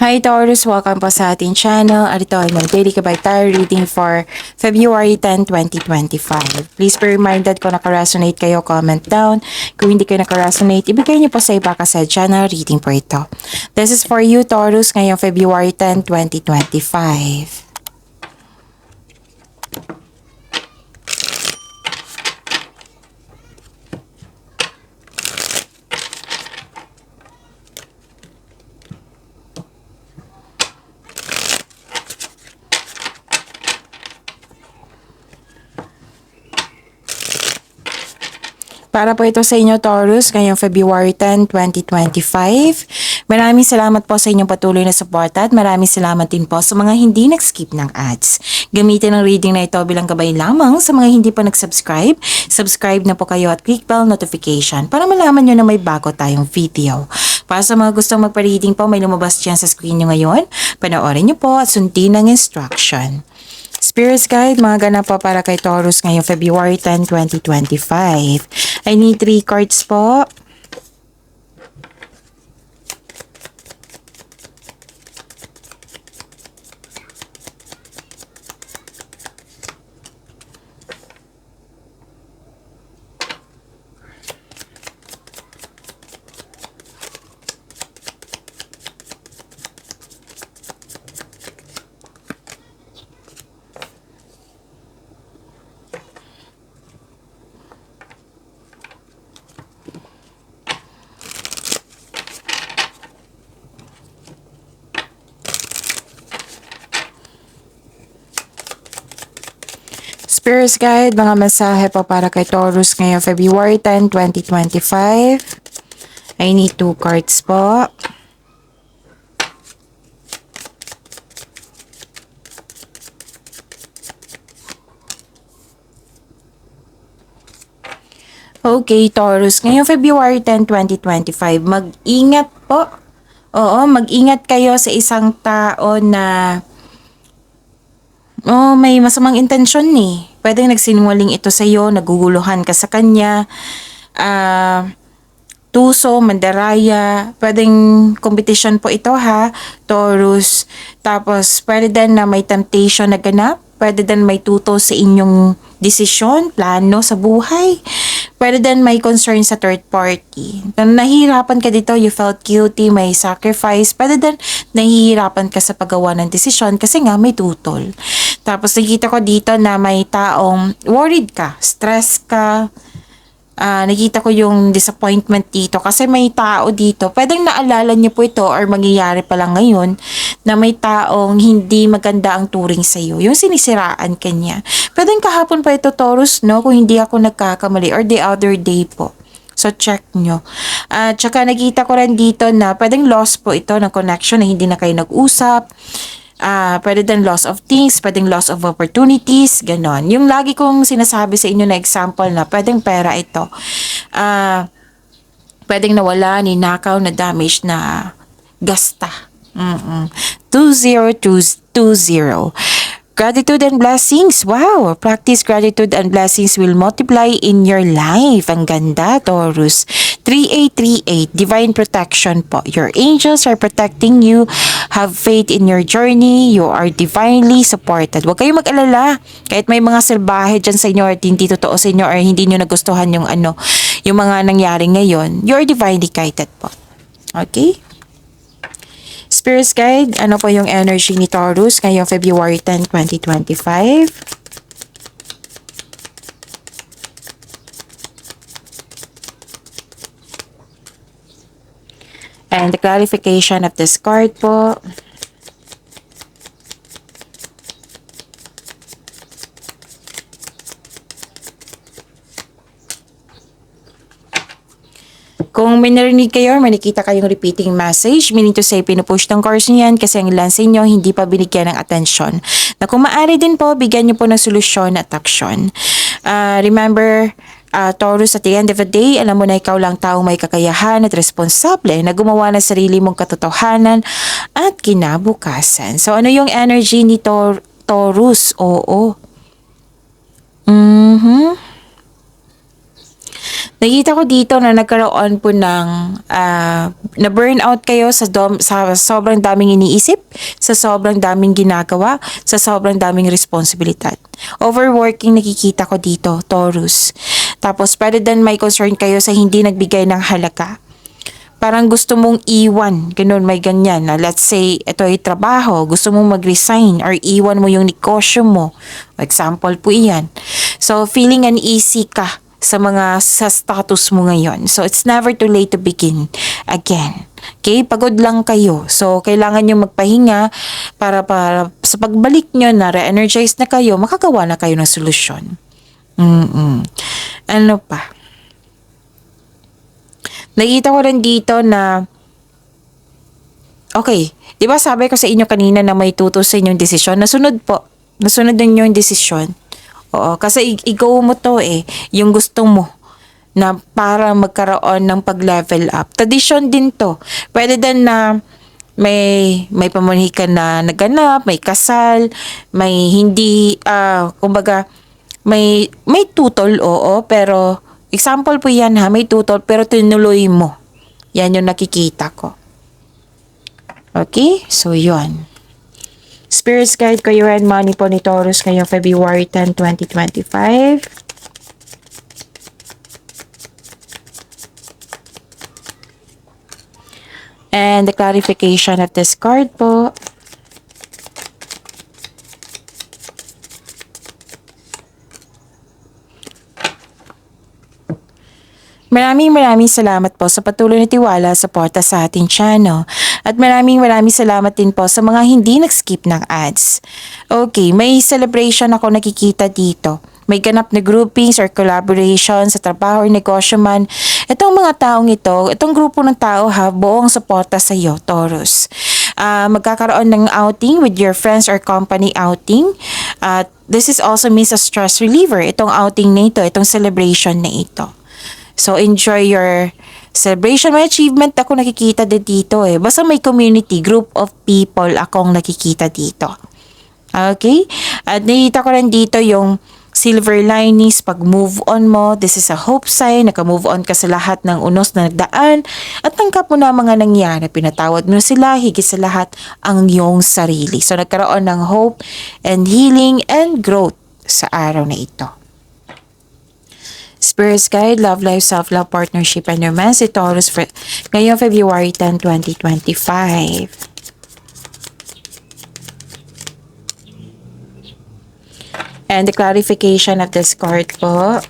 Hi Taurus, welcome po sa ating channel. At ito ay mag-daily kabay tarot reading for February 10, 2025. Please be reminded kung naka-resonate kayo, comment down. Kung hindi kayo naka-resonate, ibigay niyo po sa iba kasi channel reading po ito. This is for you Taurus ngayong February 10, 2025. Para po ito sa inyo Taurus ngayong February 10, 2025. Maraming salamat po sa inyong patuloy na suporta at maraming salamat din po sa mga hindi nag-skip ng ads. Gamitin ang reading na ito bilang gabay lamang sa mga hindi pa nag-subscribe. Subscribe na po kayo at click bell notification para malaman nyo na may bago tayong video. Para sa mga gustong magpa-reading po, may lumabas dyan sa screen nyo ngayon. Panoorin nyo po at sundin ang instruction. Spirits Guide, mga ganap po para kay Taurus ngayong February 10, 2025. I need 3 cards po. Spirits Guide, mga mensahe po para kay Taurus ngayong February 10, 2025. I need 2 cards po. Okay, Taurus, ngayong February 10, 2025, mag-ingat po. Oo, mag-ingat kayo sa isang tao na may masamang intensyon eh. Pwedeng nagsinungaling ito sa iyo, naguguluhan ka sa kanya, tuso, mandaraya, pwedeng competition po ito ha, Taurus. Tapos, pwede din na may temptation na ganap, pwede din may tuto sa inyong desisyon, plano sa buhay. Pwede din may concern sa third party. Nahihirapan ka dito, you felt guilty, may sacrifice. Pwede din nahihirapan ka sa paggawa ng desisyon kasi nga may tutol. Tapos nakita ko dito na may taong worried ka, stress ka. Nakita ko yung disappointment dito kasi may tao dito. Pwedeng naalala niyo po ito or mangyayari pa lang ngayon na may taong hindi maganda ang turing sa iyo. Yung sinisiraan ka niya. Pwedeng kahapon pa ito Taurus, no? Kung hindi ako nagkakamali or the other day po. So, check nyo. Tsaka nakita ko rin dito na pwedeng loss po ito ng connection na hindi na kayo nag-usap. Pwede din loss of things, pwedeng loss of opportunities, ganon. Yung lagi kong sinasabi sa inyo na example na pwedeng pera ito. Pwedeng nawala, ninakaw, na damage, na gasta. 20220. Gratitude and blessings. Wow! Practice gratitude and blessings will multiply in your life. Ang ganda, Taurus. 3838. Divine protection po. Your angels are protecting you. Have faith in your journey. You are divinely supported. Huwag kayong mag-alala. Kahit may mga salbahe dyan sa inyo or hindi totoo sa inyo or hindi nyo nagustuhan yung yung mga nangyari ngayon, you are divinely guided po. Okay? Spirits Guide, ano po yung energy ni Taurus ngayong February 10, 2025? And the clarification of this card po. Kung may narinig kayo or may nakita kayong repeating message, meaning to say pinupush ng course niyan kasi ang ilan sa inyo hindi pa binigyan ng atensyon. Na kung maaari din po, bigyan niyo po ng solusyon at aksyon. Remember, Taurus, at the end of the day, alam mo na ikaw lang taong may kakayahan at responsable na gumawa ng sarili mong katotohanan at kinabukasan. So, ano yung energy ni Taurus? Oo. Nakita ko dito na nagkaroon po ng na burnout kayo sa sobrang daming iniisip, sa sobrang daming ginagawa, sa sobrang daming responsibilidad. Overworking nakikita ko dito, Taurus. Tapos pwede din may concern kayo sa hindi nagbigay ng halaga. Parang gusto mong iwan, ganun, may ganyan na let's say, ito ay trabaho, gusto mong mag-resign or iwan mo yung negosyo mo. Example po iyan. So, feeling uneasy ka sa status mo ngayon. So, it's never too late to begin again. Okay? Pagod lang kayo. So, kailangan nyo magpahinga para sa pagbalik nyo na re-energize na kayo, makagawa na kayo ng solusyon. Ano pa? Nakita ko rin dito na, okay, di ba sabi ko sa inyo kanina na may tutos sa inyong desisyon? Nasunod po. Nasunod din yung desisyon. Oo, kasi i-go mo to yung gusto mo na para magkaroon ng pag-level up. Tradition din to. Pwede din na may pamunikan na naganap, may kasal, may hindi, kumbaga, may tutol, oo, pero example po yan ha, may tutol pero tinuloy mo. Yan yung nakikita ko. Okay? So, yun. Spirits Guide ko and money po ni Taurus ngayong February 10, 2025. And the clarification of this card po. Maraming salamat po sa patuloy na tiwala sa suporta sa ating channel. At maraming salamat din po sa mga hindi nag-skip ng ads. Okay, may celebration ako nakikita dito. May ganap na groupings or collaboration sa trabaho or negosyo man. Itong mga taong ito, itong grupo ng tao buong suporta sa iyo, Taurus. Magkakaroon ng outing with your friends or company outing. This is also means a stress reliever. Itong outing na ito, itong celebration na ito. So, enjoy your celebration. May achievement ako nakikita din dito Basta may community, group of people akong nakikita dito. Okay? At nakita ko rin dito yung silver linings, pag move on mo, this is a hope sign, naka-move on ka sa lahat ng unos na nagdaan, at tangkap mo na mga nangyari, pinatawad mo sila, higit sa lahat, ang iyong sarili. So, nagkaroon ng hope and healing and growth sa araw na ito. Spirits Guide, Love Life, Self-Love, Partnership, and Romance, Taurus, ngayong February 10, 2025. And the clarification of this card po.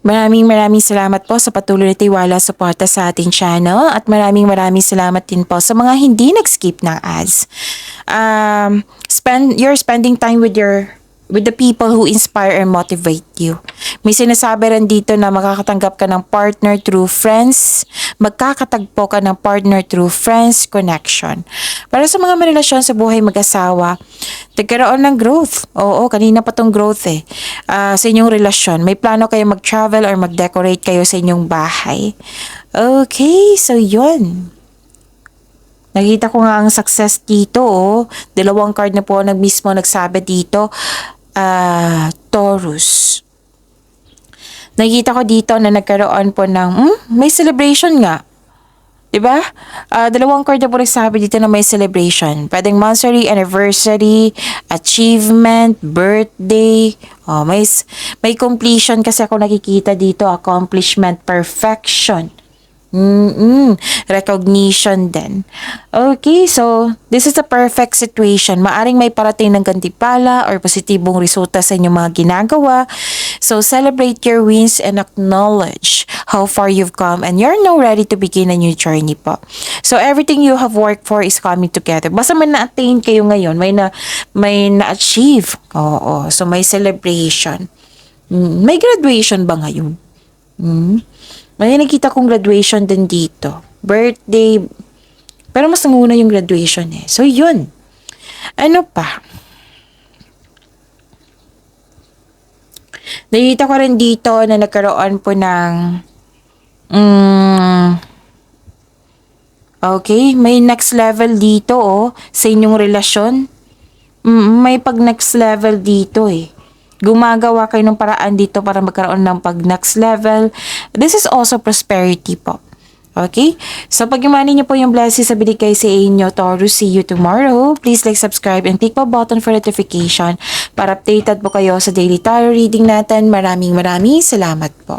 Maraming salamat po sa patuloy na tiwala suporta sa ating channel at maraming salamat din po sa mga hindi nag-skip ng ads. You're spending time with the people who inspire and motivate you. May sinasabi rin dito na makakatanggap ka ng partner through friends, magkakatagpo ka ng partner through friends connection. Para sa mga may relasyon sa buhay mag-asawa, nagkaroon ng growth. Oo, kanina pa tong growth sa inyong relasyon. May plano kayo mag-travel or mag-decorate kayo sa inyong bahay. Okay, so yun. Nakita ko nga ang success dito. Dalawang card na po mismo nagsabi dito. Taurus. Nakita ko dito na nagkaroon po ng may celebration nga. Diba? Dalawang card na po nagsabi dito na may celebration. Pwedeng monthsary, anniversary, achievement, birthday. May completion kasi ako nakikita dito. Accomplishment, perfection. Recognition din. Okay, so this is a perfect situation. Maaring may parating ng gantimpala or positibong resulta sa inyong mga ginagawa. So celebrate your wins and acknowledge how far you've come and you're now ready to begin a new journey po. So everything you have worked for is coming together. Basta may na-attain kayo ngayon, may na-achieve. Oo, so may celebration. May graduation ba ngayon? May nakita kong graduation din dito. Birthday. Pero mas nanguna yung graduation So, yun. Ano pa? Nakita ko rin dito na nagkaroon po ng Okay? May next level dito, sa inyong relasyon. May pag next level dito eh. Gumagawa kayo ng paraan dito para magkaroon ng pag next level. This is also prosperity po. Okay? So, pag-imani niyo po yung blessings sa binigay sa inyo, Taurus. See you tomorrow. Please like, subscribe, and click po button for notification para updated po kayo sa daily tarot reading natin. Maraming salamat po.